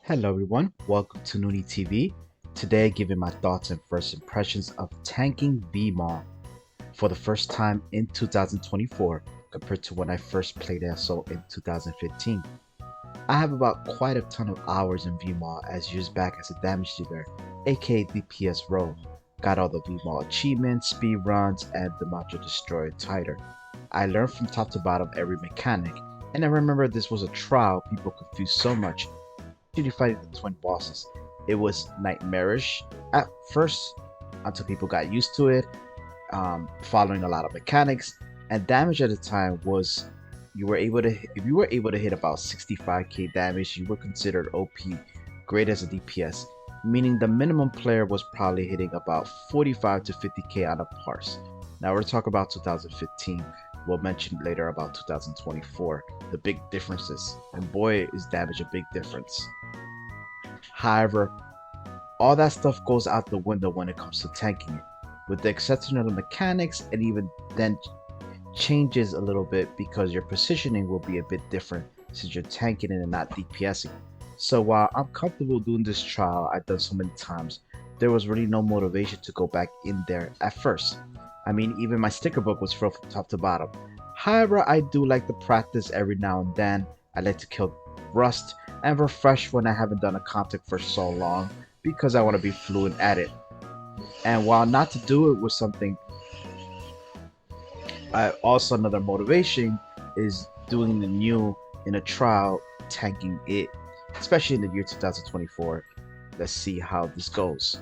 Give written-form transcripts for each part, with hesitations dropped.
Hello everyone, welcome to Noonie TV. Today giving my thoughts and first impressions of tanking Vmol for the first time in 2024 compared to when I first played SO in 2015. I have about quite a ton of hours in Vmol as used back as a damage dealer, aka DPS role. Got all the Vmol achievements, speed runs, and the Module Destroyer Titer. I learned from top to bottom every mechanic, and I remember this was a trial people confused so much fighting the twin bosses. It was nightmarish at first until people got used to it, following a lot of mechanics. And damage at the time was if you were able to hit about 65k damage, you were considered OP, great as a DPS, meaning the minimum player was probably hitting about 45 to 50k on a parse. Now we're talking about 2015. We'll mention later about 2024, the big differences, and boy is damage a big difference. However, all that stuff goes out the window when it comes to tanking it, with the exception of the mechanics, and even then changes a little bit because your positioning will be a bit different since you're tanking it and not DPSing. So while I'm comfortable doing this trial I've done so many times, there was really no motivation to go back in there at first. I mean, even my sticker book was filled from top to bottom. However, I do like to practice every now and then. I like to kill rust and refresh when I haven't done a contact for so long because I want to be fluent at it. And while not to do it with something, also another motivation is doing the new in a trial, tanking it, especially in the year 2024. Let's see how this goes.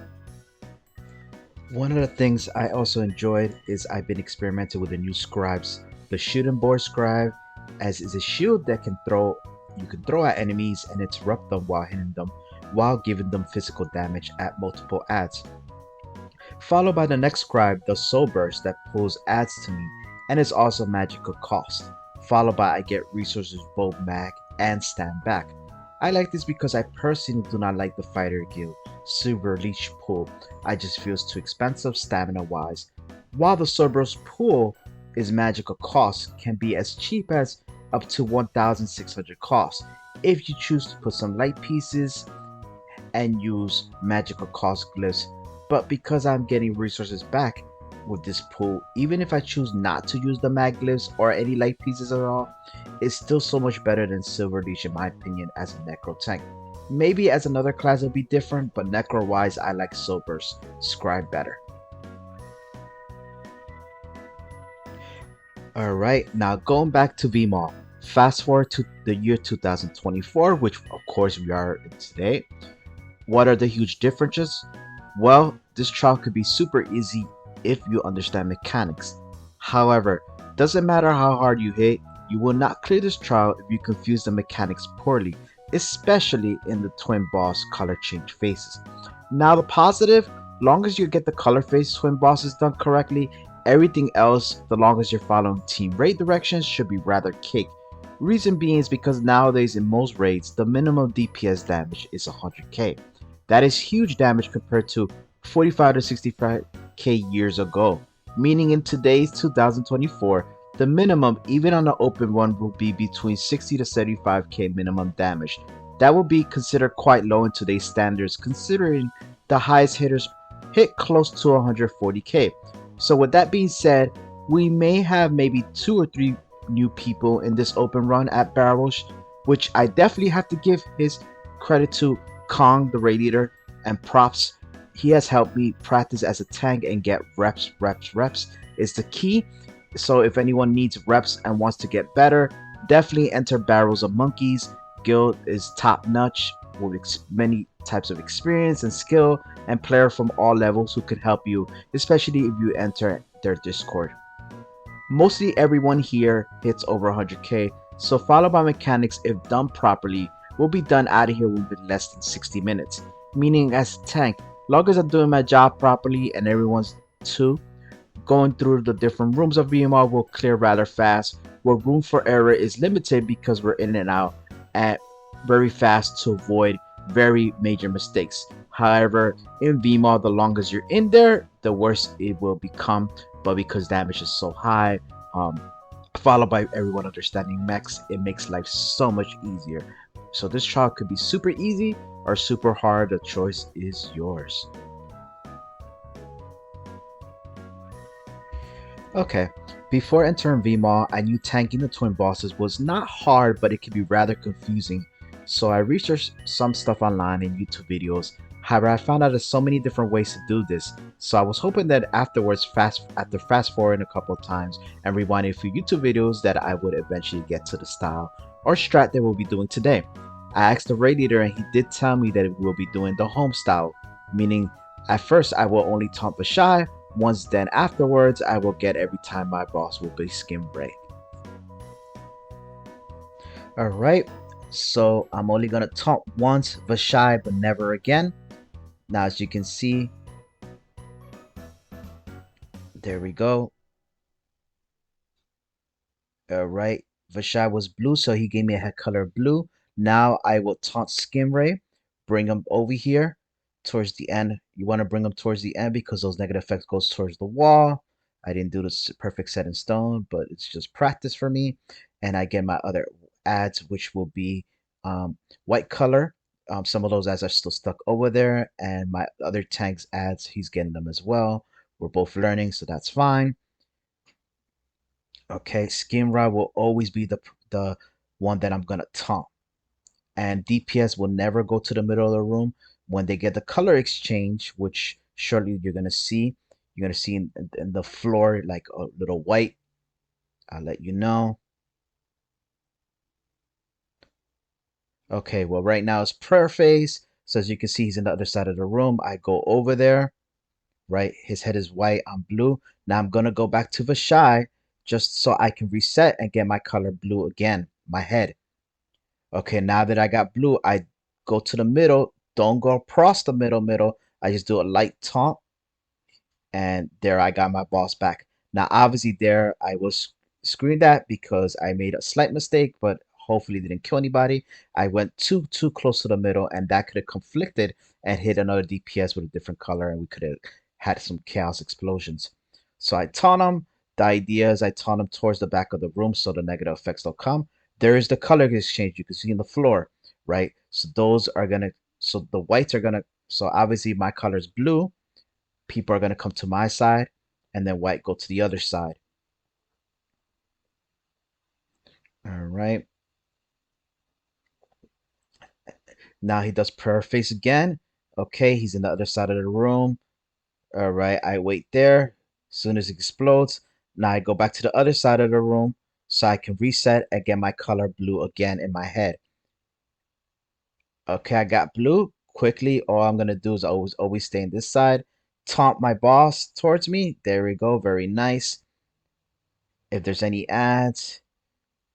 One of the things I also enjoyed is I've been experimenting with the new scribes. The shooting board scribe, as is a shield that you can throw at enemies and interrupt them while hitting them, while giving them physical damage at multiple adds. Followed by the next scribe, the soul burst that pulls adds to me and is also magical cost. Followed by I get resources both mag and stand back. I like this because I personally do not like the fighter guild silver leech pool. I just feels too expensive stamina wise. While the Cerberus pool is magical cost can be as cheap as up to 1,600 cost if you choose to put some light pieces and use magical cost glyphs, but because I'm getting resources back with this pool, even if I choose not to use the mag glyphs or any light pieces at all, it's still so much better than Silver Leech in my opinion as a necro tank. Maybe as another class it'll be different, but necro wise I like Sober's Scribe better. Alright, now going back to Vmol. Fast forward to the year 2024, which of course we are in today. What are the huge differences? Well, this trial could be super easy if you understand mechanics. However, doesn't matter how hard you hit, you will not clear this trial if you confuse the mechanics poorly, especially in the twin boss color change phases. Now the positive, long as you get the color phase twin bosses done correctly, everything else, the long as you're following team raid directions, should be rather cake. Reason being is because nowadays in most raids, the minimum DPS damage is 100k. That is huge damage compared to 45 to 65k years ago, meaning in today's 2024, the minimum even on the open run will be between 60 to 75k minimum damage. That will be considered quite low in today's standards considering the highest hitters hit close to 140k. So with that being said, we may have maybe 2 or 3 new people in this open run at Barrels, which I definitely have to give his credit to Kong the Radiator and props. He has helped me practice as a tank and get reps is the key. So if anyone needs reps and wants to get better, definitely enter Barrels of Monkeys. Guild is top notch with many types of experience and skill and player from all levels who can help you, especially if you enter their Discord. Mostly everyone here hits over 100k, so followed by mechanics if done properly will be done out of here within less than 60 minutes. Meaning as a tank, long as I'm doing my job properly and everyone's too, going through the different rooms of VMR will clear rather fast, where room for error is limited because we're in and out at very fast to avoid very major mistakes. However, in VMod, the longer you're in there, the worse it will become, but because damage is so high, followed by everyone understanding mechs, it makes life so much easier. So this trial could be super easy, or super hard, the choice is yours. Okay, before entering Vmol, I knew tanking the twin bosses was not hard, but it could be rather confusing. So I researched some stuff online and YouTube videos. However, I found out there's so many different ways to do this. So I was hoping that afterwards, after fast forwarding a couple of times and rewinding a few YouTube videos, that I would eventually get to the style or strat that we'll be doing today. I asked the radiator and he did tell me that we'll be doing the home style, meaning at first I will only taunt the shy. Once then afterwards, I will get every time my boss will be skim ray. Alright, so I'm only gonna taunt once Vashai but never again. Now as you can see, there we go. Alright, Vashai was blue, so he gave me a head color blue. Now I will taunt Skim Ray, bring him over here towards the end. You want to bring him towards the end because those negative effects goes towards the wall. I didn't do this perfect set in stone, but it's just practice for me. And I get my other ads, which will be white color. Some of those ads are still stuck over there, and my other tanks ads, he's getting them as well. We're both learning, so that's fine. Okay, Skim Rod will always be the one that I'm gonna taunt. And DPS will never go to the middle of the room. When they get the color exchange, which shortly you're gonna see in the floor like a little white. I'll let you know. Okay, well right now it's prayer phase. So as you can see, he's in the other side of the room. I go over there, right? His head is white, I'm blue. Now I'm gonna go back to Vashai just so I can reset and get my color blue again, my head. Okay, now that I got blue, I go to the middle. Don't go across the middle. I just do a light taunt. And there I got my boss back. Now, obviously there I was screwing that because I made a slight mistake, but hopefully didn't kill anybody. I went too close to the middle and that could have conflicted and hit another DPS with a different color and we could have had some chaos explosions. So I taunt him. The idea is I taunt him towards the back of the room so the negative effects don't come. There is the color exchange you can see on the floor, right? So those are gonna, so the whites are gonna, so obviously my color is blue. People are gonna come to my side, and then white go to the other side. All right. Now he does prayer face again. Okay, he's in the other side of the room. All right, I wait there. As soon as it explodes, now I go back to the other side of the room so I can reset and get my color blue again in my head. Okay, I got blue. Quickly, all I'm gonna do is always stay on this side. Taunt my boss towards me. There we go. Very nice. If there's any ads,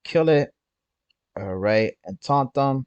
kill it. All right, and taunt them.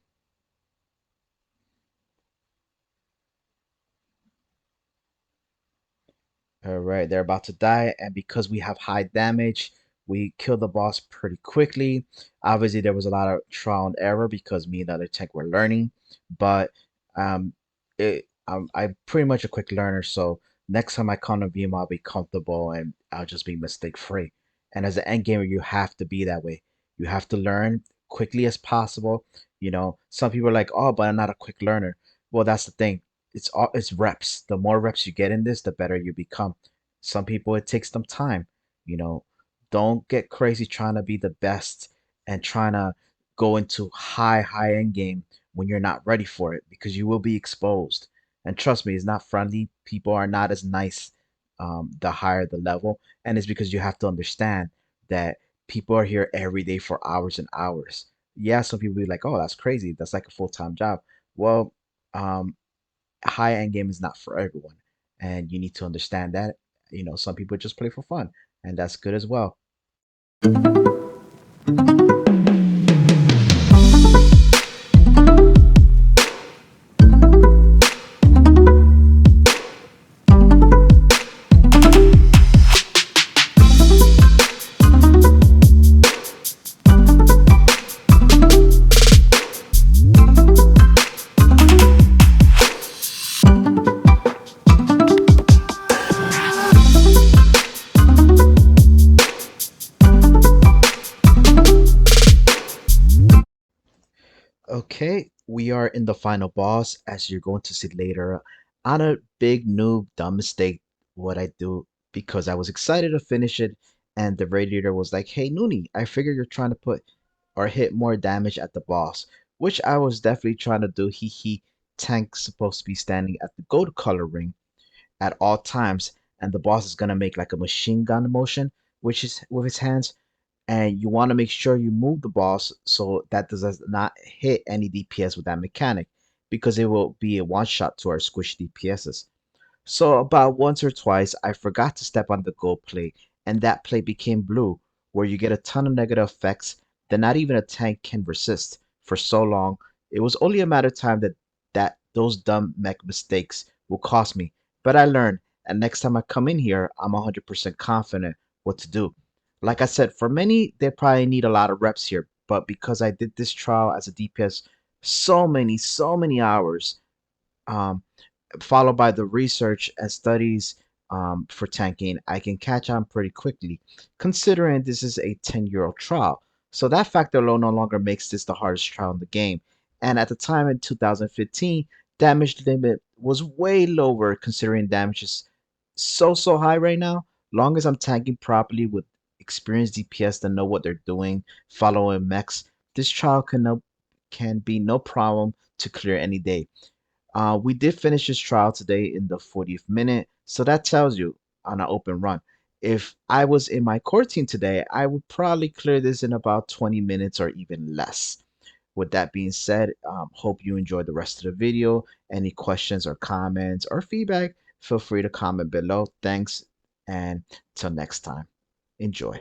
All right, they're about to die, and because we have high damage, we kill the boss pretty quickly. Obviously, there was a lot of trial and error because me and the other tech were learning, but um, I'm pretty much a quick learner. So next time I come to Vmol, I'll be comfortable and I'll just be mistake free. And as an end gamer, you have to be that way. You have to learn quickly as possible. You know, some people are like, "Oh, but I'm not a quick learner." Well, that's the thing, it's reps. The more reps you get in this, the better you become. Some people it takes them time. You know, don't get crazy trying to be the best and trying to go into high end game when you're not ready for it because you will be exposed. And trust me, it's not friendly. People are not as nice the higher the level, and it's because you have to understand that people are here every day for hours and hours. Yeah, some people be like, "Oh, that's crazy. That's like a full-time job." Well, um, high end game is not for everyone, and you need to understand that. You know, some people just play for fun, and that's good as well. in the final boss, as you're going to see later. On a big noob dumb mistake, what I do because I was excited to finish it, and the radiator was like, "Hey, Noonie, I figure you're trying to put or hit more damage at the boss," which I was definitely trying to do. Tank's supposed to be standing at the gold color ring at all times, and the boss is gonna make like a machine gun motion, which is with his hands, and you want to make sure you move the boss so that does not hit any DPS with that mechanic, because it will be a one shot to our squish DPSs. So about once or twice, I forgot to step on the gold plate, and that plate became blue, where you get a ton of negative effects that not even a tank can resist for so long. It was only a matter of time that those dumb mech mistakes will cost me. But I learned, and next time I come in here, I'm 100% confident what to do. Like I said, for many, they probably need a lot of reps here, but because I did this trial as a DPS so many hours, um, followed by the research and studies for tanking, I can catch on pretty quickly, considering this is a 10-year-old trial. So that factor alone no longer makes this the hardest trial in the game. And at the time in 2015, damage limit was way lower, considering damage is so high right now. Long as I'm tanking properly with experienced DPS that know what they're doing, following mechs, this trial can be no problem to clear any day. We did finish this trial today in the 40th minute, so that tells you on an open run. If I was in my core team today, I would probably clear this in about 20 minutes or even less. With that being said, hope you enjoyed the rest of the video. Any questions or comments or feedback, feel free to comment below. Thanks, and till next time, enjoy.